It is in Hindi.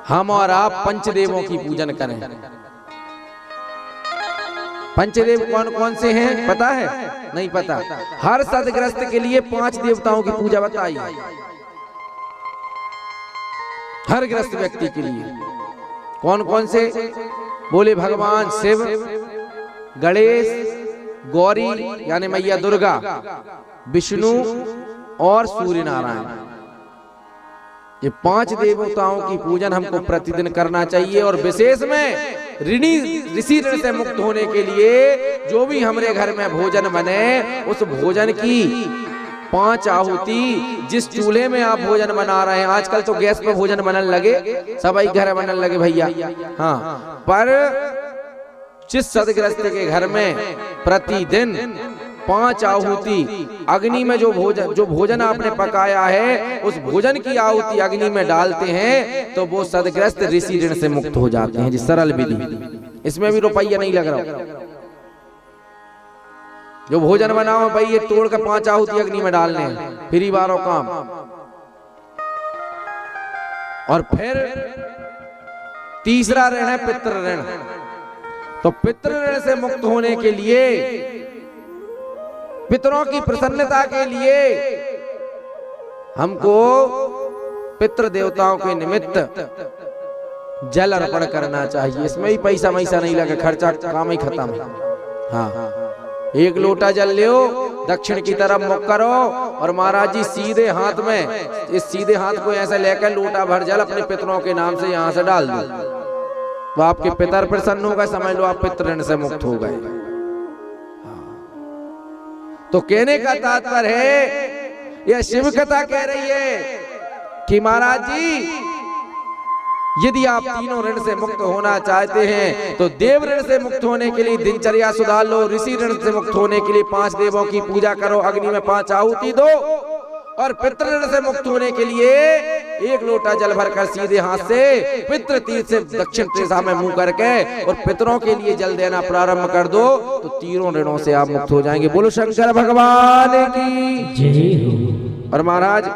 हम और आप पंचदेवों की पूजन करें। पंचदेव कौन कौन से हैं पता है? नहीं पता। हर सदग्रस्त के लिए 5 देवताओं की पूजा बताई, हर ग्रस्त व्यक्ति के लिए। कौन कौन से? बोले भगवान शिव, गणेश, गौरी यानी मैया दुर्गा, विष्णु और सूर्य नारायण। ये 5 देवताओं की पूजन हमको प्रतिदिन करना चाहिए। और विशेष में ऋषि ऋण से मुक्त होने के लिए जो भी हमारे घर में भोजन बने, उस भोजन की 5 आहुति, जिस चूल्हे में आप भोजन बना रहे हैं, आजकल तो गैस पर भोजन बनने लगे, सभी घर बनने लगे भैया, हाँ, पर जिस सदग्रस्त के घर में प्रतिदिन 5 आहुति अग्नि में जो भोजन आपने पकाया है, उस भोजन की आहुति अग्नि में डालते हैं, तो वो सदग्रस्त ऋषि ऋण से मुक्त हो जाते हैं। जी सरल विधि, इसमें भी रुपया नहीं लग रहा। जो भोजन बनाओ भाई, ये तोड़ कर 5 आहुति अग्नि में डालने हैं, फ्री बारो काम। और फिर तीसरा ऋण है पितृ ऋण। तो पितृ ऋण से मुक्त होने के लिए, पितरों की प्रसन्नता के लिए हमको पितृ देवताओं के निमित्त जल अर्पण करना चाहिए। इसमें भी पैसा वैसा नहीं लगे, खर्चा काम ही खत्म है। हाँ, 1 लोटा जल लो, दक्षिण की तरफ मुख करो और महाराज जी सीधे हाथ में, इस सीधे हाथ को ऐसे लेकर लोटा भर जल अपने पितरों के नाम से यहाँ से डाल दो, तो आपके पितर प्रसन्न हो गए, समझ लो आप पितृ ऋण से मुक्त हो गए। तो कहने का तात्पर्य है, यह शिव कथा कह रही है कि महाराज जी, यदि आप तीनों ऋण से मुक्त होना चाहते हैं तो देव ऋण से मुक्त होने के लिए दिनचर्या सुधार लो, ऋषि ऋण से मुक्त होने के लिए 5 देवों की पूजा करो, अग्नि में 5 आहुति दो, और पितृ ऋण से मुक्त होने के लिए 1 लोटा जल भरकर सीधे हाथ से पितृ तीर्थ से दक्षिण दिशा में मुंह करके और पितरों के लिए जल देना प्रारंभ कर दो, तो तीनों ऋणों से आप मुक्त हो जाएंगे। बोलो शंकर भगवान की जय हो। और महाराज